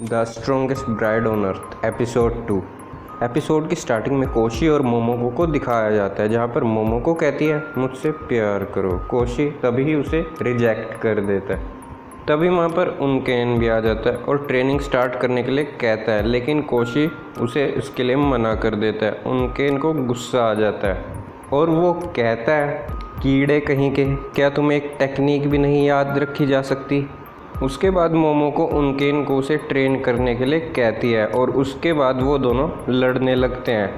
The strongest bride on earth episode 2। Episode की starting में कोशी और मोमोको को दिखाया जाता है, जहाँ पर मोमोको कहती है मुझसे प्यार करो। कोशी तभी उसे रिजेक्ट कर देता है। तभी वहाँ पर उनकेन भी आ जाता है और ट्रेनिंग स्टार्ट करने के लिए कहता है, लेकिन कोशी उसे इसके लिए मना कर देता है। उनकेन को गुस्सा आ जाता है और वो कहता है, कीड़े कहीं के, क्या तुम्हें एक टेक्निक भी नहीं याद रखी जा सकती। उसके बाद मोमोको उनकेन को उसे ट्रेन करने के लिए कहती है और उसके बाद वो दोनों लड़ने लगते हैं,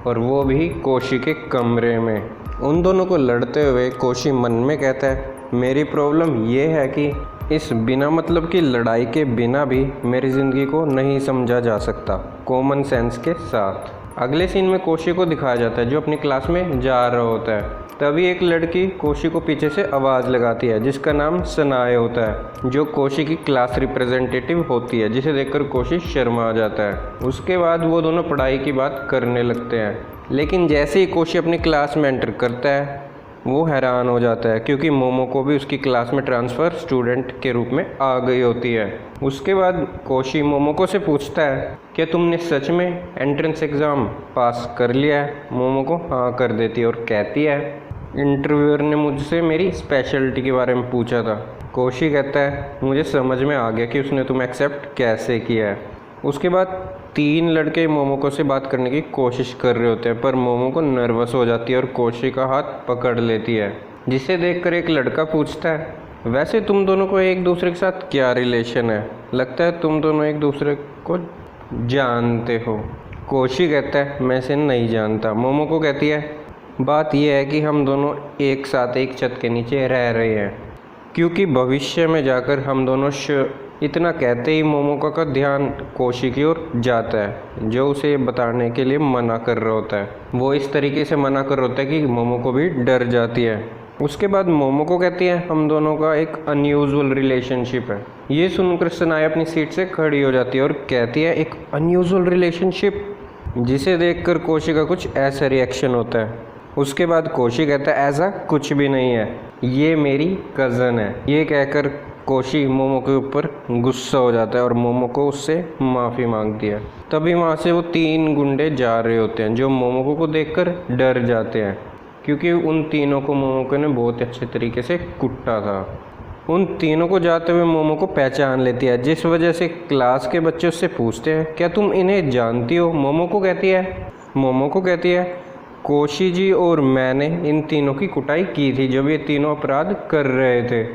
और वो भी कोशी के कमरे में। उन दोनों को लड़ते हुए कोशी मन में कहता है, मेरी प्रॉब्लम ये है कि इस बिना मतलब की लड़ाई के बिना भी मेरी ज़िंदगी को नहीं समझा जा सकता कॉमन सेंस के साथ। अगले सीन में कोशी को दिखाया जाता है जो अपनी क्लास में जा रहा होता है। तभी एक लड़की कोशी को पीछे से आवाज़ लगाती है, जिसका नाम सनाए होता है, जो कोशी की क्लास रिप्रेजेंटेटिव होती है, जिसे देखकर कोशी शर्मा जाता है। उसके बाद वो दोनों पढ़ाई की बात करने लगते हैं, लेकिन जैसे ही कोशी अपनी क्लास में एंटर करता है वो हैरान हो जाता है, क्योंकि मोमोको भी उसकी क्लास में ट्रांसफ़र स्टूडेंट के रूप में आ गई होती है। उसके बाद कोशी मोमोको से पूछता है, क्या तुमने सच में एंट्रेंस एग्ज़ाम पास कर लिया है। मोमोको हाँ कर देती है और कहती है, इंटरव्यूअर ने मुझसे मेरी स्पेशलिटी के बारे में पूछा था। कोशी कहता है, मुझे समझ में आ गया कि उसने तुम्हें एक्सेप्ट कैसे किया है। उसके बाद 3 लड़के मोमोको से बात करने की कोशिश कर रहे होते हैं, पर मोमोको नर्वस हो जाती है और कोशी का हाथ पकड़ लेती है, जिसे देखकर एक लड़का पूछता है, वैसे तुम दोनों को एक दूसरे के साथ क्या रिलेशन है। लगता है तुम दोनों एक दूसरे को जानते हो। कोशी कहता है, मैं इसे नहीं जानता। मोमोको कहती है, बात यह है कि हम दोनों एक साथ एक छत के नीचे रह रहे हैं, क्योंकि भविष्य में जाकर हम दोनों इतना कहते ही मोमोको का ध्यान कोशी की ओर जाता है, जो उसे बताने के लिए मना कर रहा होता है। वो इस तरीके से मना कर रहा होता है कि मोमोको भी डर जाती है। उसके बाद मोमोको कहती है, हम दोनों का एक अनयूजुअल रिलेशनशिप है। ये सुनकर सनाया अपनी सीट से खड़ी हो जाती है और कहती है, एक अनयूजुअल रिलेशनशिप, जिसे देखकर कोशी का कुछ ऐसा रिएक्शन होता है। उसके बाद कोशी कहता है, ऐसा कुछ भी नहीं है, ये मेरी कज़न है। ये कहकर कोशी मोमो के ऊपर गुस्सा हो जाता है और मोमो को उससे माफ़ी मांगती है। तभी वहाँ से वो 3 गुंडे जा रहे होते हैं, जो मोमो को देखकर डर जाते हैं, क्योंकि उन तीनों को मोमो ने बहुत अच्छे तरीके से कुटा था। उन तीनों को जाते हुए मोमो को पहचान लेती है, जिस वजह से क्लास के बच्चे उससे पूछते हैं, क्या तुम इन्हें जानती हो। मोमो को कहती है, कोशी जी और मैंने इन तीनों की कुटाई की थी जब ये तीनों अपराध कर रहे थे।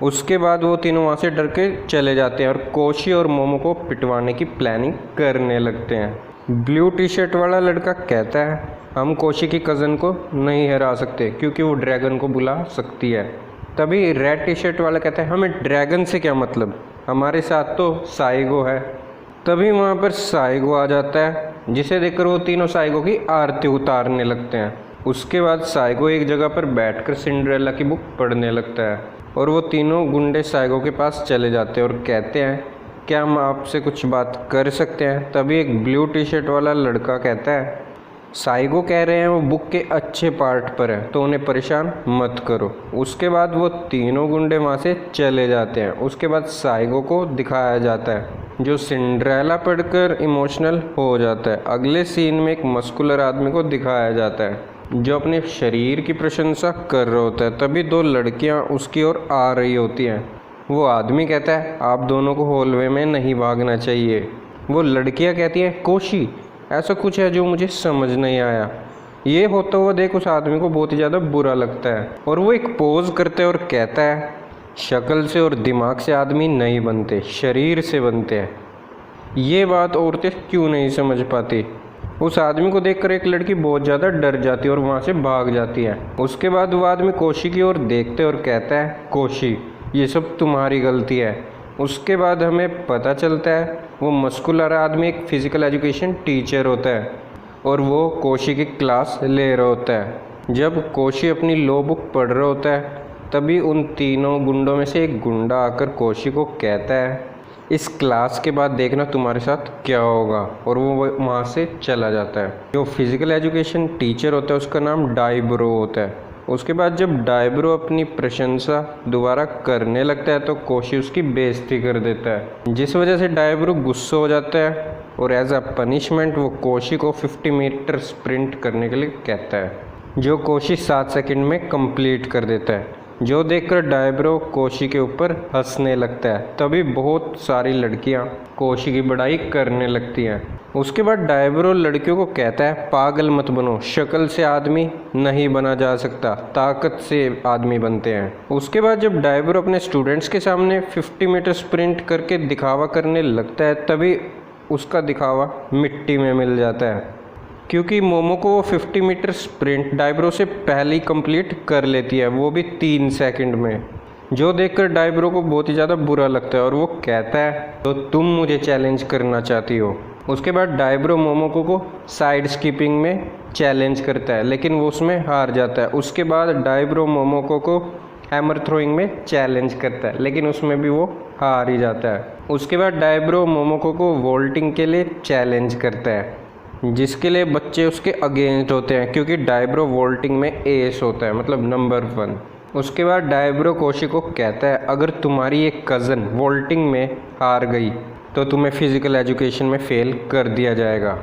उसके बाद वो तीनों वहाँ से डर के चले जाते हैं और कोशी और मोमो को पिटवाने की प्लानिंग करने लगते हैं। ब्लू टी शर्ट वाला लड़का कहता है, हम कोशी की कज़न को नहीं हरा सकते क्योंकि वो ड्रैगन को बुला सकती है। तभी रेड टी शर्ट वाला कहता है, हमें ड्रैगन से क्या मतलब, हमारे साथ तो साइगो है। तभी वहाँ पर साइगो आ जाता है, जिसे देखकर वो तीनों साइगो की आरती उतारने लगते हैं। उसके बाद साइगो एक जगह पर बैठकर सिंड्रेला की बुक पढ़ने लगता है और वो तीनों गुंडे साइगो के पास चले जाते हैं और कहते हैं, क्या हम आपसे कुछ बात कर सकते हैं। तभी एक ब्लू टी शर्ट वाला लड़का कहता है, साइगो कह रहे हैं वो बुक के अच्छे पार्ट पर है, तो उन्हें परेशान मत करो। उसके बाद वो तीनों गुंडे वहाँ से चले जाते हैं। उसके बाद साइगो को दिखाया जाता है, जो सिंड्रेला पढ़कर इमोशनल हो जाता है। अगले सीन में एक मस्कुलर आदमी को दिखाया जाता है, जो अपने शरीर की प्रशंसा कर रहा होता है। तभी 2 लड़कियां उसकी ओर आ रही होती हैं। वो आदमी कहता है, आप दोनों को हॉलवे में नहीं भागना चाहिए। वो लड़कियां कहती हैं, कोशी ऐसा कुछ है जो मुझे समझ नहीं आया। ये होता हुआ देख उस आदमी को बहुत ही ज़्यादा बुरा लगता है और वो एक पोज करता है और कहता है, शक्ल से और दिमाग से आदमी नहीं बनते, शरीर से बनते हैं। ये बात औरतें क्यों नहीं समझ पाती। उस आदमी को देखकर एक लड़की बहुत ज़्यादा डर जाती है और वहाँ से भाग जाती है। उसके बाद वो आदमी कोशी की ओर देखते और कहता है, कोशी ये सब तुम्हारी गलती है। उसके बाद हमें पता चलता है वो मस्कुलर आदमी एक फ़िज़िकल एजुकेशन टीचर होता है और वो कोशी की क्लास ले रहा होता है। जब कोशी अपनी लॉ बुक पढ़ रहा होता है, तभी उन तीनों गुंडों में से एक गुंडा आकर कोशी को कहता है, इस क्लास के बाद देखना तुम्हारे साथ क्या होगा, और वो वहाँ से चला जाता है। जो फिज़िकल एजुकेशन टीचर होता है उसका नाम डाइब्रो होता है। उसके बाद जब डायब्रो अपनी प्रशंसा दोबारा करने लगता है तो कोशी उसकी बेइज्जती कर देता है, जिस वजह से डायब्रो गुस्सा हो जाता है और एज अ पनिशमेंट वो कोशी को 50 मीटर स्प्रिंट करने के लिए कहता है, जो कोशी 7 सेकंड में कंप्लीट कर देता है, जो देखकर डायब्रो कोशी के ऊपर हंसने लगता है। तभी बहुत सारी लड़कियां कोशी की बड़ाई करने लगती हैं। उसके बाद डायब्रो लड़कियों को कहता है, पागल मत बनो, शक्ल से आदमी नहीं बना जा सकता, ताकत से आदमी बनते हैं। उसके बाद जब डायब्रो अपने स्टूडेंट्स के सामने 50 मीटर स्प्रिंट करके दिखावा करने लगता है, तभी उसका दिखावा मिट्टी में मिल जाता है, क्योंकि मोमोको वो 50 मीटर स्प्रिंट डायब्रो से पहले ही कंप्लीट कर लेती है, वो भी 3 सेकंड में, जो देखकर डायब्रो को बहुत ही ज़्यादा बुरा लगता है और वो कहता है, तो तुम मुझे चैलेंज करना चाहती हो। उसके बाद डायब्रो मोमोको को साइड स्किपिंग में चैलेंज करता है, लेकिन वो उसमें हार जाता है। उसके बाद डायब्रो मोमोको को हैमर थ्रोइंग में चैलेंज करता है, लेकिन उसमें भी वो हार ही जाता है। उसके बाद डायब्रो मोमोको को वोल्टिंग के लिए चैलेंज करता है, जिसके लिए बच्चे उसके अगेंस्ट होते हैं, क्योंकि डायब्रो वोल्टिंग में एस होता है, मतलब नंबर 1। उसके बाद डायब्रो कोशी को कहता है, अगर तुम्हारी एक कज़न वोल्टिंग में हार गई तो तुम्हें फिज़िकल एजुकेशन में फ़ेल कर दिया जाएगा,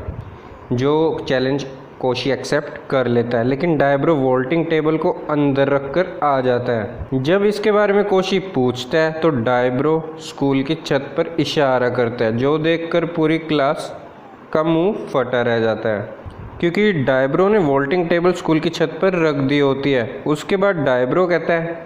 जो चैलेंज कोशी एक्सेप्ट कर लेता है, लेकिन डायब्रो वोल्टिंग टेबल को अंदर रखकर आ जाता है। जब इसके बारे में कोशी पूछता है तो डायब्रो स्कूल की छत पर इशारा करता है, जो देखकर पूरी क्लास का मुंह फटा रह जाता है, क्योंकि डायब्रो ने वोल्टिंग टेबल स्कूल की छत पर रख दी होती है। उसके बाद डायब्रो कहता है,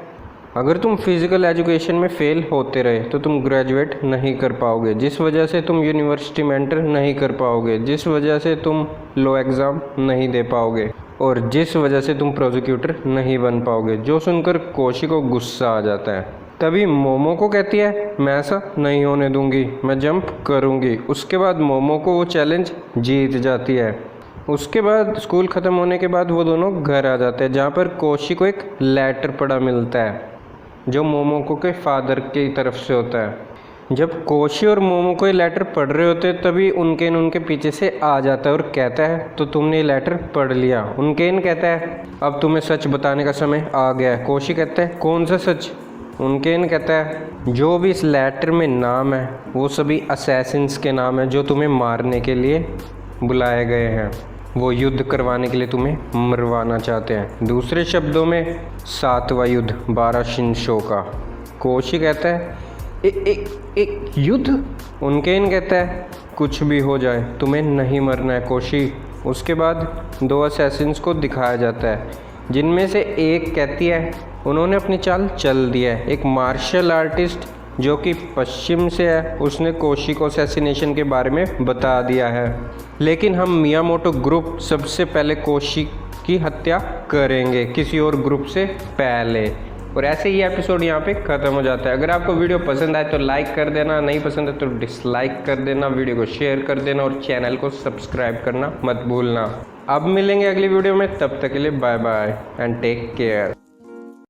अगर तुम फिज़िकल एजुकेशन में फ़ेल होते रहे तो तुम ग्रेजुएट नहीं कर पाओगे, जिस वजह से तुम यूनिवर्सिटी में एंटर नहीं कर पाओगे, जिस वजह से तुम लो एग्ज़ाम नहीं दे पाओगे और जिस वजह से तुम प्रोसिक्यूटर नहीं बन पाओगे। जो सुनकर कोशी को गुस्सा आ जाता है। तभी मोमोको कहती है, मैं ऐसा नहीं होने दूंगी, मैं जंप करूंगी। उसके बाद मोमोको वो चैलेंज जीत जाती है। उसके बाद स्कूल ख़त्म होने के बाद वो दोनों घर आ जाते हैं, जहाँ पर कोशी को एक लेटर पड़ा मिलता है, जो मोमोको के फादर की तरफ से होता है। जब कोशी और मोमोको ये लेटर पढ़ रहे होते हैं, तभी उनकेन उनके पीछे से आ जाता है और कहता है, तो तुमने ये लेटर पढ़ लिया। उनकेन कहता है, अब तुम्हें सच बताने का समय आ गया है। कोशी कहता है, कौन सा सच? उनकेन कहता है, जो भी इस लेटर में नाम है वो सभी असैसिन्स के नाम है, जो तुम्हें मारने के लिए बुलाए गए हैं, वो युद्ध करवाने के लिए तुम्हें मरवाना चाहते हैं। दूसरे शब्दों में 7वां युद्ध 12 शिनशो का। कोशी कहता है, एक युद्ध? उनकेन कहता है, कुछ भी हो जाए तुम्हें नहीं मरना है कोशी। उसके बाद 2 असैसिन्स को दिखाया जाता है, जिनमें से एक कहती है, उन्होंने अपनी चाल चल दी है। एक मार्शल आर्टिस्ट जो कि पश्चिम से है, उसने कोशी को असैसिनेशन के बारे में बता दिया है, लेकिन हम मियामोटो ग्रुप सबसे पहले कोशी की हत्या करेंगे, किसी और ग्रुप से पहले। और ऐसे ही एपिसोड यहाँ पे ख़त्म हो जाता है। अगर आपको वीडियो पसंद आए तो लाइक कर देना, नहीं पसंद है तो डिसलाइक कर देना, वीडियो को शेयर कर देना और चैनल को सब्सक्राइब करना मत भूलना। अब मिलेंगे अगली वीडियो में, तब तक के लिए bye bye and take care.